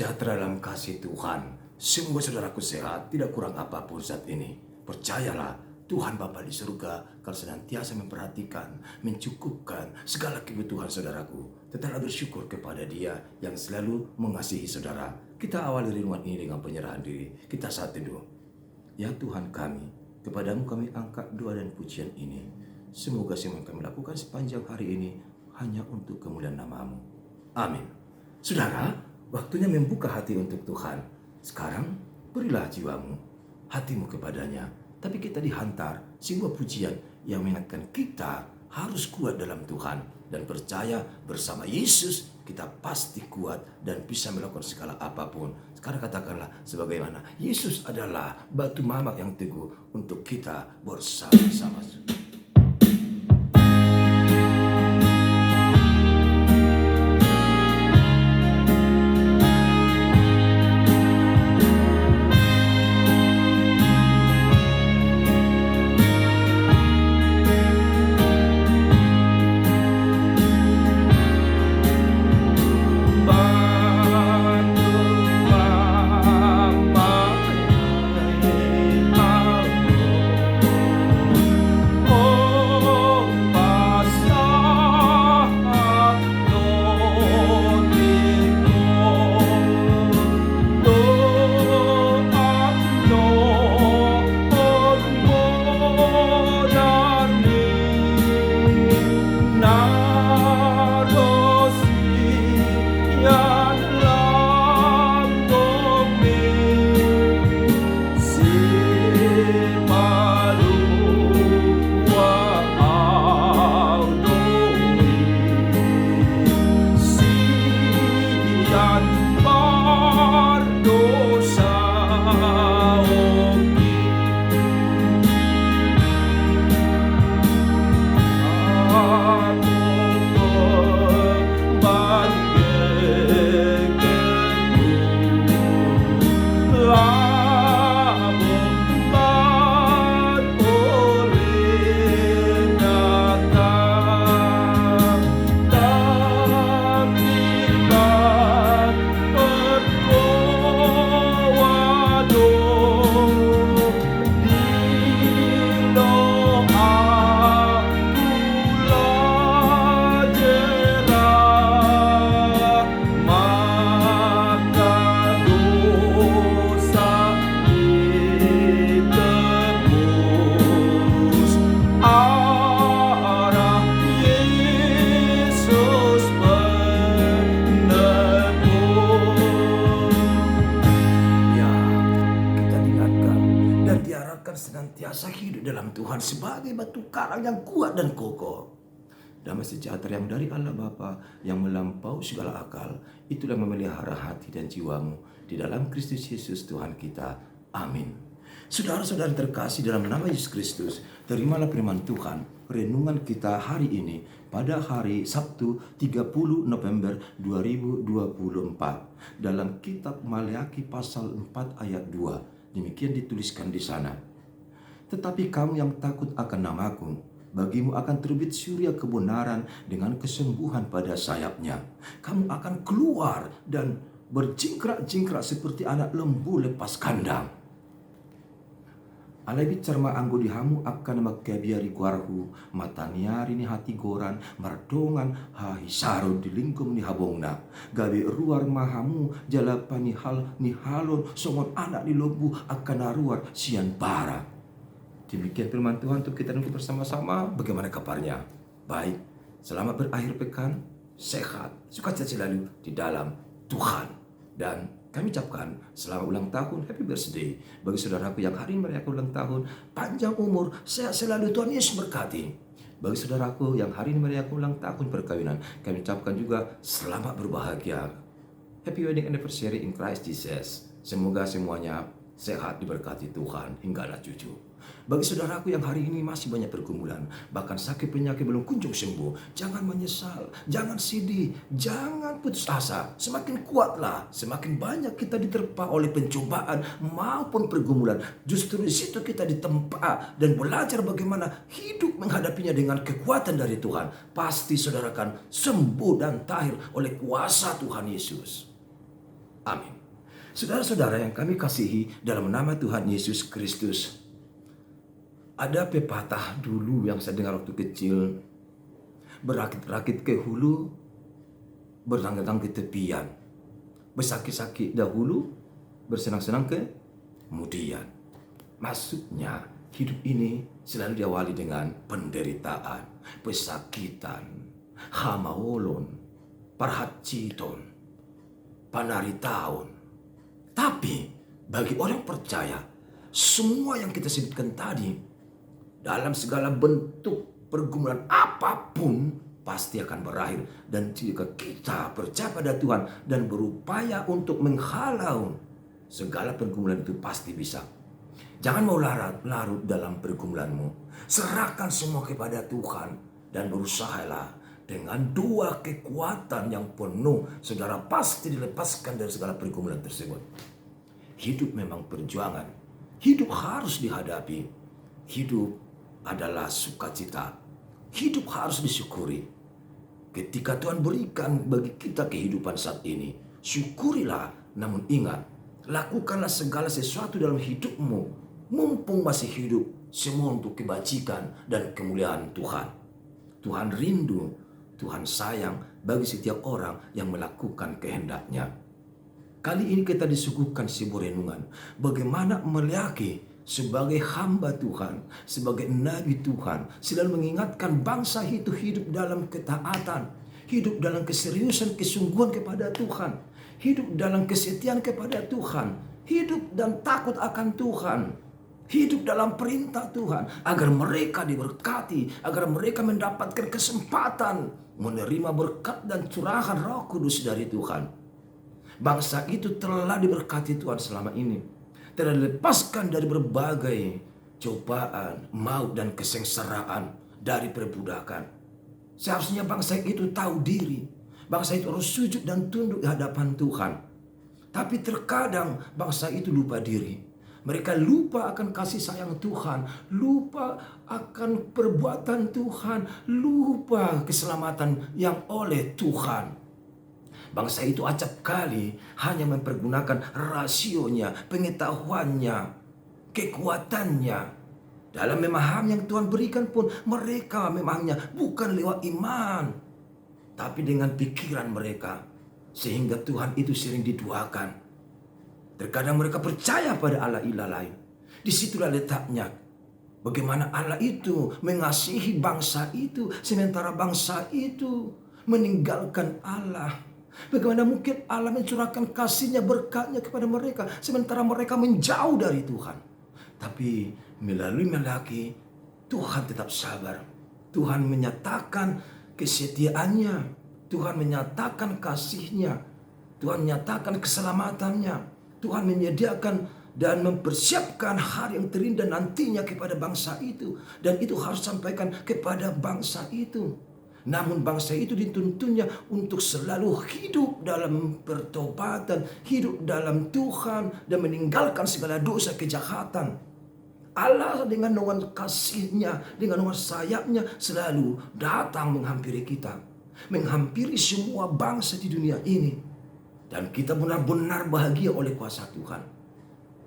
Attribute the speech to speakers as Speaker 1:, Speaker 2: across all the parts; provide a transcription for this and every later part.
Speaker 1: sejahtera dalam kasih Tuhan. Semoga saudaraku sehat, tidak kurang apapun saat ini. Percayalah, Tuhan Bapa di surga akan senantiasa memperhatikan, mencukupkan segala kebutuhan saudaraku. Tetaplah bersyukur kepada Dia yang selalu mengasihi saudara. Kita awali renungan ini dengan penyerahan diri. Kita saat teduh. Ya Tuhan kami, kepadamu kami angkat doa dan pujian ini. Semoga semua yang kami lakukan sepanjang hari ini hanya untuk kemuliaan nama-Mu. Amin. Saudara, waktunya membuka hati untuk Tuhan. Sekarang berilah jiwamu, hatimu kepadanya. Tapi kita dihantar sebuah pujian yang mengingatkan kita harus kuat dalam Tuhan. Dan percaya bersama Yesus kita pasti kuat dan bisa melakukan segala apapun. Sekarang katakanlah sebagaimana Yesus adalah batu mamak yang teguh untuk kita bersama-sama. Senantiasa hidup dalam Tuhan sebagai batu karang yang kuat dan kokoh. Damai sejahtera yang dari Allah Bapa yang melampaui segala akal, itulah memelihara hati dan jiwamu di dalam Kristus Yesus Tuhan kita. Amin. Saudara-saudara terkasih dalam nama Yesus Kristus, terimalah firman Tuhan. Renungan kita hari ini pada hari Sabtu 30 November 2024 dalam kitab Maleakhi pasal 4 ayat 2. Demikian dituliskan di sana. Tetapi kamu yang takut akan namaku, bagimu akan terbit surya kebenaran dengan kesembuhan pada sayapnya. Kamu akan keluar dan berjingkrak-jingkrak seperti anak lembu lepas kandang. Alebit cerma anggo dihamu akan magkabiari guarhu, mataniari ni hati goran, mardongan hahisaro dilingkum ni habongna. Gawe ruar mahamu jalapani hal ni halon, songon anak di lembu akan naruar sian bara. Demikian firman Tuhan untuk kita nunggu bersama-sama. Bagaimana kabarnya? Baik, selamat berakhir pekan, sehat, sukacita selalu di dalam Tuhan. Dan kami ucapkan selamat ulang tahun, happy birthday bagi saudaraku yang hari ini merayakan ulang tahun, panjang umur, sehat selalu, Tuhan Yesus berkati. Bagi saudaraku yang hari ini merayakan ulang tahun perkawinan, kami ucapkan juga selamat berbahagia, happy wedding anniversary in Christ Jesus. Semoga semuanya sehat, diberkati Tuhan hingga anak cucu. Bagi saudaraku yang hari ini masih banyak pergumulan, bahkan sakit penyakit belum kunjung sembuh, jangan menyesal, jangan sedih, jangan putus asa. Semakin kuatlah, semakin banyak kita diterpa oleh pencobaan maupun pergumulan. Justru di situ kita ditempa dan belajar bagaimana hidup menghadapinya dengan kekuatan dari Tuhan. Pasti saudara akan sembuh dan tahir oleh kuasa Tuhan Yesus. Amin. Saudara-saudara yang kami kasihi dalam nama Tuhan Yesus Kristus. Ada pepatah dulu yang saya dengar waktu kecil. Berakit-rakit ke hulu, bertang-tang ke tepian. Bersakit-sakit dahulu, bersenang-senang ke kemudian. Maksudnya hidup ini selalu diawali dengan penderitaan, pesakitan, hamaolon, parhaciton, panaritaon. Tapi bagi orang percaya, semua yang kita sebutkan tadi dalam segala bentuk pergumulan apapun pasti akan berakhir. Dan jika kita percaya pada Tuhan dan berupaya untuk menghalau segala pergumulan itu, pasti bisa. Jangan mau larut dalam pergumulanmu. Serahkan semua kepada Tuhan dan berusahalah. Dengan dua kekuatan yang penuh, saudara pasti dilepaskan dari segala pergumulan tersebut. Hidup memang perjuangan. Hidup harus dihadapi. Hidup adalah sukacita. Hidup harus disyukuri. Ketika Tuhan berikan bagi kita kehidupan saat ini, syukurilah. Namun ingat, lakukanlah segala sesuatu dalam hidupmu mumpung masih hidup, semua untuk kebajikan dan kemuliaan Tuhan. Tuhan rindu, Tuhan sayang bagi setiap orang yang melakukan kehendak-Nya. Kali ini kita disuguhkan sebuah renungan bagaimana Meleaki sebagai hamba Tuhan, sebagai nabi Tuhan, selalu mengingatkan bangsa itu hidup dalam ketaatan, hidup dalam keseriusan, kesungguhan kepada Tuhan, hidup dalam kesetiaan kepada Tuhan, hidup dan takut akan Tuhan, hidup dalam perintah Tuhan, agar mereka diberkati, agar mereka mendapatkan kesempatan menerima berkat dan curahan Roh Kudus dari Tuhan. Bangsa itu telah diberkati Tuhan selama ini, telah dilepaskan dari berbagai cobaan, maut dan kesengsaraan dari perbudakan. Seharusnya bangsa itu tahu diri, bangsa itu harus sujud dan tunduk di hadapan Tuhan. Tapi terkadang bangsa itu lupa diri. Mereka lupa akan kasih sayang Tuhan, lupa akan perbuatan Tuhan, lupa keselamatan yang oleh Tuhan. Bangsa itu acap kali hanya mempergunakan rasionya, pengetahuannya, kekuatannya. Dalam memahami yang Tuhan berikan pun mereka memahaminya bukan lewat iman, tapi dengan pikiran mereka. Sehingga Tuhan itu sering diduakan. Terkadang mereka percaya pada Allah-ilah lain. Disitulah letaknya. Bagaimana Allah itu mengasihi bangsa itu, sementara bangsa itu meninggalkan Allah. Bagaimana mungkin Allah mencurahkan kasih-Nya, berkat-Nya kepada mereka, sementara mereka menjauh dari Tuhan. Tapi melalui Meleaki, Tuhan tetap sabar. Tuhan menyatakan kesetiaannya. Tuhan menyatakan kasih-Nya. Tuhan menyatakan keselamatannya. Tuhan menyediakan dan mempersiapkan hari yang terindah nantinya kepada bangsa itu. Dan itu harus sampaikan kepada bangsa itu. Namun bangsa itu dituntunnya untuk selalu hidup dalam pertobatan, hidup dalam Tuhan, dan meninggalkan segala dosa kejahatan. Allah dengan naungan kasih-Nya, dengan naungan sayap-Nya selalu datang menghampiri kita, menghampiri semua bangsa di dunia ini. Dan kita benar-benar bahagia oleh kuasa Tuhan.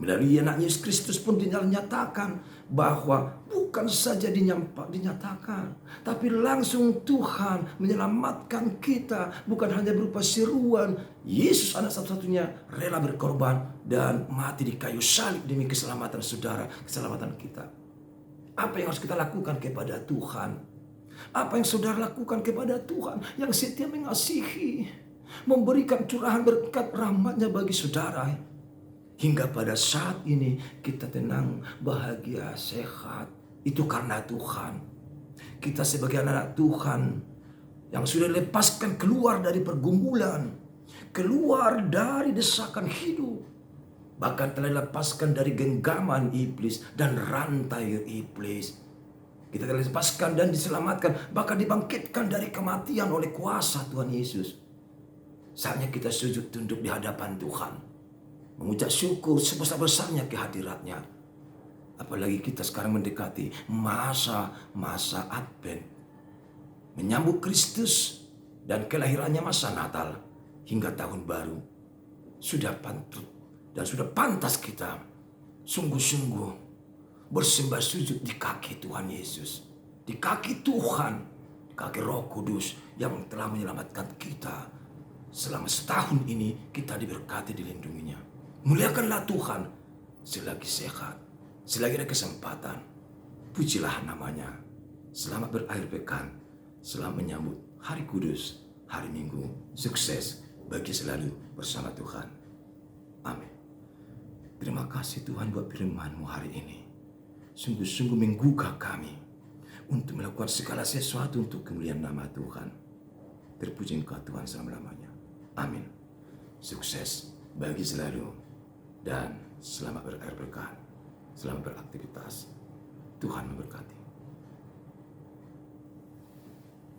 Speaker 1: Melalui anak Yesus Kristus pun dinyatakan bahwa bukan saja dinyatakan, tapi langsung Tuhan menyelamatkan kita. Bukan hanya berupa seruan, Yesus anak satu-satunya rela berkorban dan mati di kayu salib demi keselamatan saudara, keselamatan kita. Apa yang harus kita lakukan kepada Tuhan? Apa yang saudara lakukan kepada Tuhan yang setia mengasihi, memberikan curahan berkat rahmat-Nya bagi saudara, hingga pada saat ini kita tenang, bahagia, sehat. Itu karena Tuhan. Kita sebagai anak Tuhan yang sudah dilepaskan keluar dari pergumulan, keluar dari desakan hidup, bahkan telah dilepaskan dari genggaman iblis dan rantai iblis. Kita telah dilepaskan dan diselamatkan, bahkan dibangkitkan dari kematian oleh kuasa Tuhan Yesus. Saatnya kita sujud tunduk di hadapan Tuhan, mengucap syukur sebesar-besarnya kehadirat-Nya. Apalagi kita sekarang mendekati masa Advent, menyambut Kristus dan kelahirannya masa Natal hingga tahun baru. sudah pantut dan sudah pantas kita sungguh-sungguh bersembah sujud di kaki Tuhan Yesus, di kaki Tuhan, di kaki Roh Kudus yang telah menyelamatkan kita. Selama setahun ini kita diberkati, dilindunginya. Muliakanlah Tuhan selagi sehat, selagi ada kesempatan. Pujilah namanya. Selamat berakhir pekan, selamat menyambut hari kudus, hari Minggu. Sukses bagi selalu bersama Tuhan. Amin. Terima kasih Tuhan buat firman-Mu hari ini. Sungguh-sungguh menggugah kami untuk melakukan segala sesuatu untuk kemuliaan nama Tuhan. Terpuji Engkau Tuhan selama-lamanya. Amin. Sukses bagi selalu dan selamat berakhir pekan. Selamat beraktivitas. Tuhan memberkati.